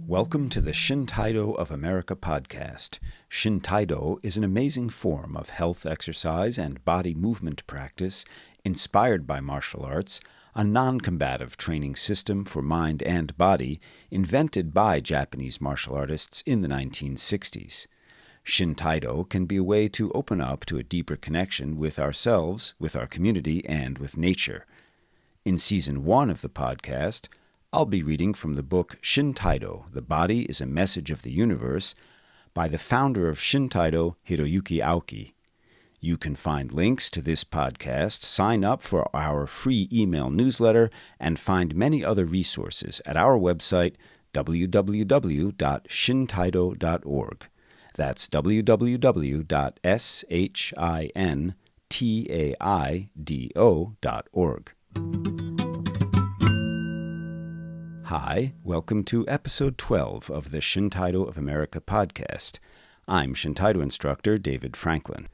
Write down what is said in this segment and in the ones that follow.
Welcome to the Shintaido of America podcast. Shintaido is an amazing form of health exercise and body movement practice inspired by martial arts, a non-combative training system for mind and body invented by Japanese martial artists in the 1960s. Shintaido can be a way to open up to a deeper connection with ourselves, with our community, and with nature. In Season 1 of the podcast, I'll be reading from the book Shintaido, The Body is a Message of the Universe, by the founder of Shintaido, Hiroyuki Aoki. You can find links to this podcast, sign up for our free email newsletter, and find many other resources at our website, www.shintaido.org. That's www.shintaido.org. Hi, welcome to Episode 12 of the Shintaido of America podcast. I'm Shintaido instructor David Franklin.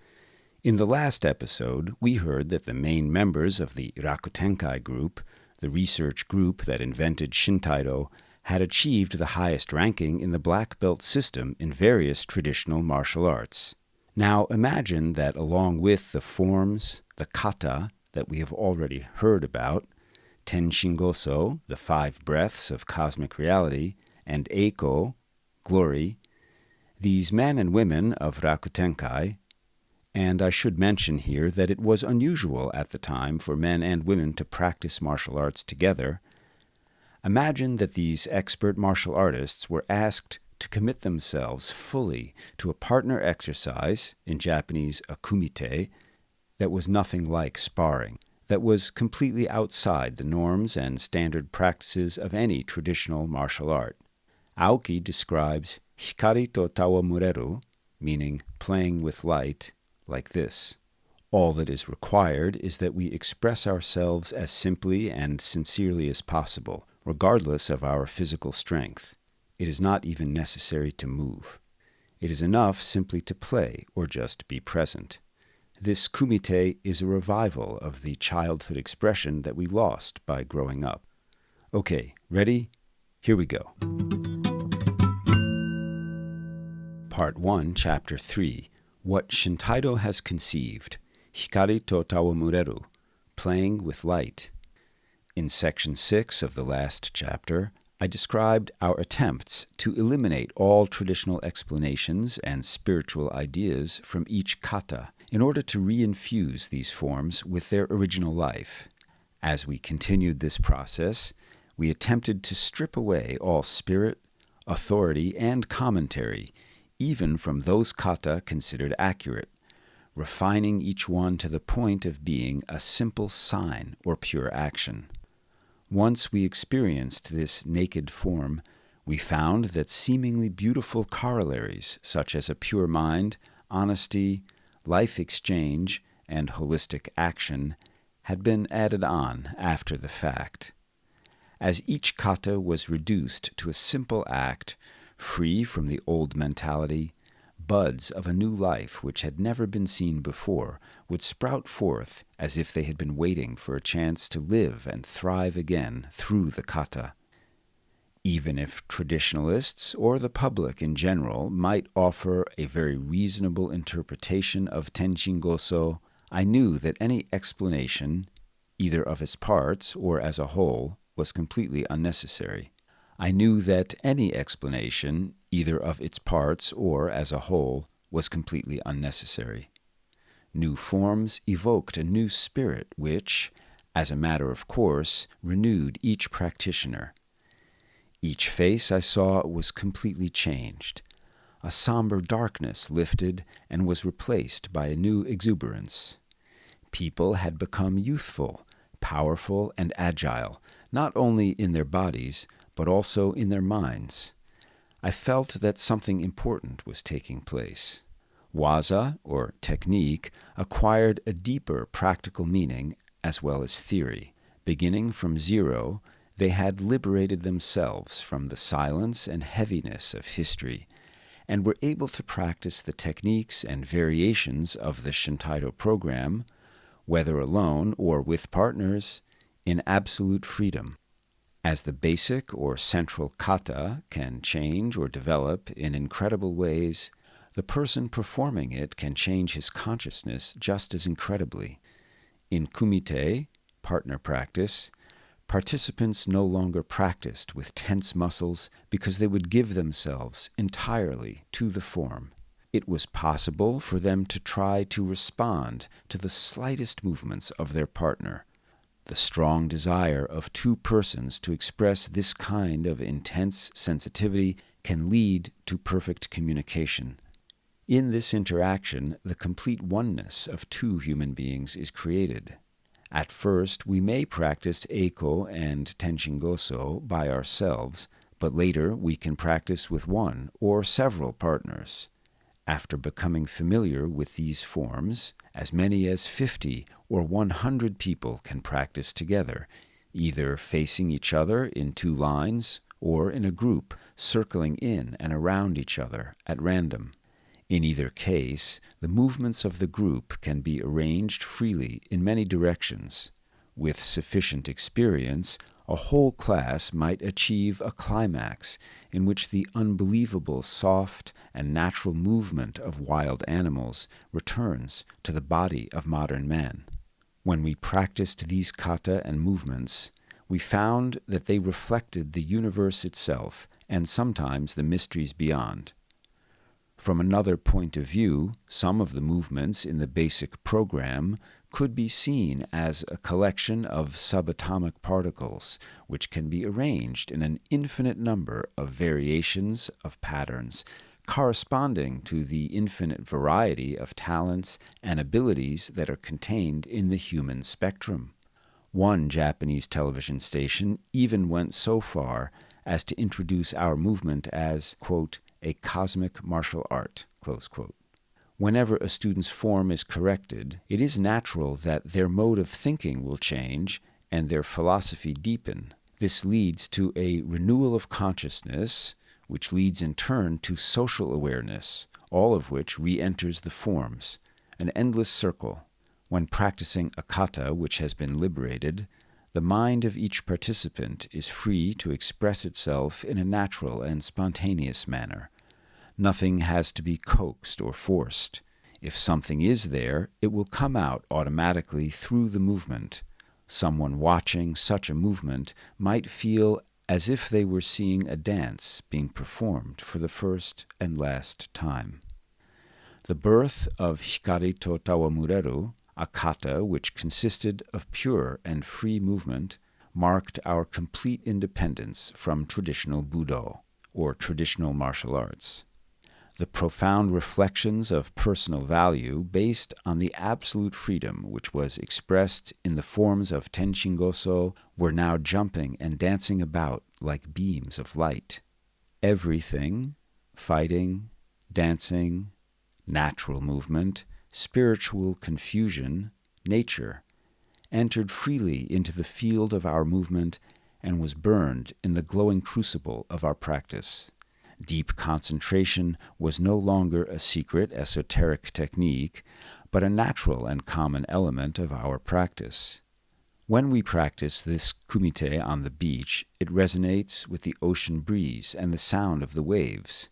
In the last episode, we heard that the main members of the Rakutenkai group, the research group that invented Shintaido, had achieved the highest ranking in the black belt system in various traditional martial arts. Now imagine that along with the forms, the kata, that we have already heard about, Tenshingoso, the 5 breaths of cosmic reality, and Eiko, glory, these men and women of Rakutenkai, and I should mention here that it was unusual at the time for men and women to practice martial arts together. Imagine that these expert martial artists were asked to commit themselves fully to a partner exercise, in Japanese a kumite, that was nothing like sparring, that was completely outside the norms and standard practices of any traditional martial art. Aoki describes Hikari to Tawamureru, meaning playing with light, like this. All that is required is that we express ourselves as simply and sincerely as possible, regardless of our physical strength. It is not even necessary to move. It is enough simply to play or just be present. This kumite is a revival of the childhood expression that we lost by growing up. Okay, ready? Here we go. Part 1, Chapter 3, What Shintaido Has Conceived, Hikari to Tawamureru, Playing with Light. In Section 6 of the last chapter, I described our attempts to eliminate all traditional explanations and spiritual ideas from each kata in order to reinfuse these forms with their original life. As we continued this process, we attempted to strip away all spirit, authority, and commentary, even from those kata considered accurate, refining each one to the point of being a simple sign or pure action. Once we experienced this naked form, we found that seemingly beautiful corollaries such as a pure mind, honesty, life exchange, and holistic action had been added on after the fact. As each kata was reduced to a simple act, free from the old mentality, buds of a new life which had never been seen before would sprout forth as if they had been waiting for a chance to live and thrive again through the kata. Even if traditionalists or the public in general might offer a very reasonable interpretation of Tenshingoso, I knew that any explanation, either of its parts or as a whole, was completely unnecessary. I knew that any explanation, either of its parts or as a whole, was completely unnecessary. New forms evoked a new spirit which, as a matter of course, renewed each practitioner. Each face I saw was completely changed. A somber darkness lifted and was replaced by a new exuberance. People had become youthful, powerful, and agile, not only in their bodies, but also in their minds. I felt that something important was taking place. Waza, or technique, acquired a deeper practical meaning as well as theory. Beginning from zero, they had liberated themselves from the silence and heaviness of history, and were able to practice the techniques and variations of the Shintaido program, whether alone or with partners, in absolute freedom. As the basic or central kata can change or develop in incredible ways, the person performing it can change his consciousness just as incredibly. In kumite, partner practice, participants no longer practiced with tense muscles because they would give themselves entirely to the form. It was possible for them to try to respond to the slightest movements of their partner. The strong desire of two persons to express this kind of intense sensitivity can lead to perfect communication. In this interaction, the complete oneness of two human beings is created. At first, we may practice Eiko and Tenshingoso by ourselves, but later we can practice with one or several partners. After becoming familiar with these forms, as many as 50 or 100 people can practice together, either facing each other in two lines or in a group, circling in and around each other at random. In either case, the movements of the group can be arranged freely in many directions. With sufficient experience, a whole class might achieve a climax in which the unbelievable soft and natural movement of wild animals returns to the body of modern man. When we practiced these kata and movements, we found that they reflected the universe itself and sometimes the mysteries beyond. From another point of view, some of the movements in the basic program could be seen as a collection of subatomic particles, which can be arranged in an infinite number of variations of patterns, corresponding to the infinite variety of talents and abilities that are contained in the human spectrum. One Japanese television station even went so far as to introduce our movement as, quote, a cosmic martial art, close quote. Whenever a student's form is corrected, it is natural that their mode of thinking will change and their philosophy deepen. This leads to a renewal of consciousness, which leads in turn to social awareness, all of which re-enters the forms, an endless circle. When practicing a kata which has been liberated, the mind of each participant is free to express itself in a natural and spontaneous manner. Nothing has to be coaxed or forced. If something is there, it will come out automatically through the movement. Someone watching such a movement might feel as if they were seeing a dance being performed for the first and last time. The birth of Hikari to Tawamureru, a kata which consisted of pure and free movement, marked our complete independence from traditional Budo, or traditional martial arts. The profound reflections of personal value based on the absolute freedom which was expressed in the forms of Tenshingoso were now jumping and dancing about like beams of light. Everything, fighting, dancing, natural movement, spiritual confusion, nature, entered freely into the field of our movement and was burned in the glowing crucible of our practice. Deep concentration was no longer a secret esoteric technique, but a natural and common element of our practice. When we practice this kumite on the beach, it resonates with the ocean breeze and the sound of the waves.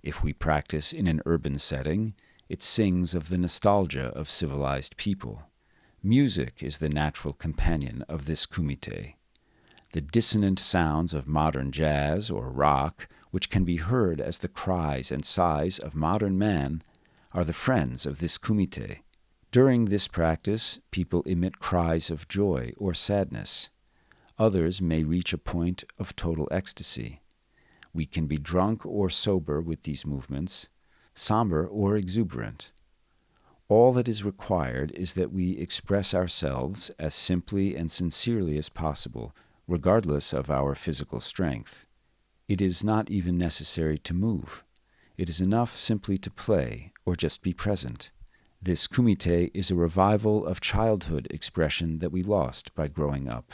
If we practice in an urban setting, it sings of the nostalgia of civilized people. Music is the natural companion of this kumite. The dissonant sounds of modern jazz or rock, which can be heard as the cries and sighs of modern man, are the friends of this kumite. During this practice, people emit cries of joy or sadness. Others may reach a point of total ecstasy. We can be drunk or sober with these movements, somber or exuberant. All that is required is that we express ourselves as simply and sincerely as possible, regardless of our physical strength. It is not even necessary to move. It is enough simply to play or just be present. This kumite is a revival of childhood expression that we lost by growing up.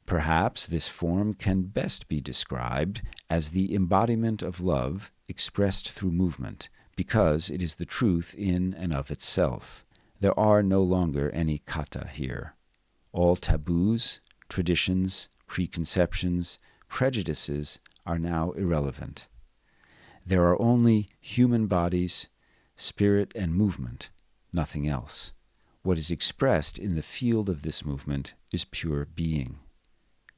Perhaps this form can best be described as the embodiment of love expressed through movement, because it is the truth in and of itself. There are no longer any kata here. All taboos, traditions, preconceptions, prejudices are now irrelevant. There are only human bodies, spirit, and movement, nothing else. What is expressed in the field of this movement is pure being.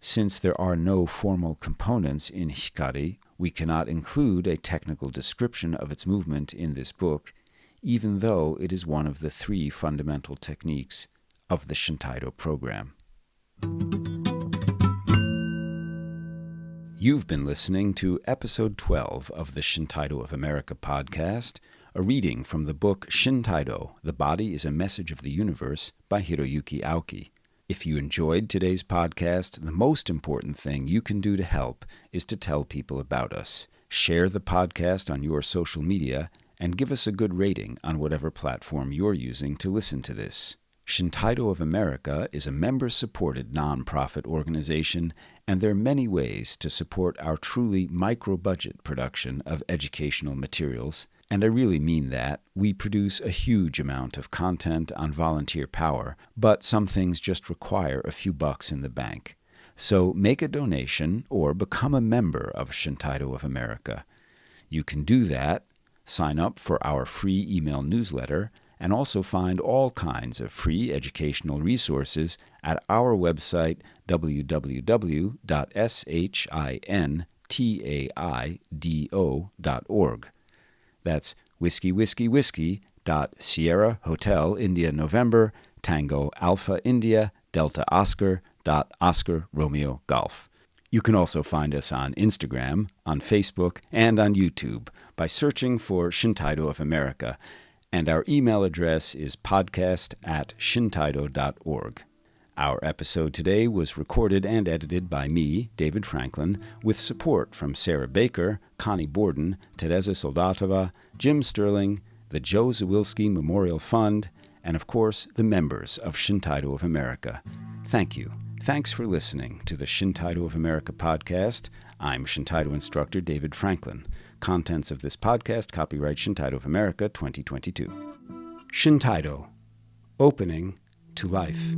Since there are no formal components in Hikari, we cannot include a technical description of its movement in this book, even though it is one of the 3 fundamental techniques of the Shintaido program. You've been listening to Episode 12 of the Shintaido of America podcast, a reading from the book Shintaido, The Body is a Message of the Universe by Hiroyuki Aoki. If you enjoyed today's podcast, the most important thing you can do to help is to tell people about us. Share the podcast on your social media and give us a good rating on whatever platform you're using to listen to this. Shintaido of America is a member-supported non-profit organization, and there are many ways to support our truly micro-budget production of educational materials. And I really mean that. We produce a huge amount of content on volunteer power, but some things just require a few bucks in the bank. So make a donation or become a member of Shintaido of America. You can do that, sign up for our free email newsletter, and also find all kinds of free educational resources at our website, www.shintaido.org. That's whiskey.Sierra Hotel India November Tango Alpha India Delta Oscar .Oscar Romeo Golf. You can also find us on Instagram, on Facebook, and on YouTube by searching for Shintaido of America, and our email address is podcast@shintaido.org. Our episode today was recorded and edited by me, David Franklin, with support from Sarah Baker, Connie Borden, Teresa Soldatova, Jim Sterling, the Joe Zawilski Memorial Fund, and of course, the members of Shintaido of America. Thank you. Thanks for listening to the Shintaido of America podcast. I'm Shintaido instructor David Franklin. Contents of this podcast, copyright Shintaido of America 2022. Shintaido, opening to life.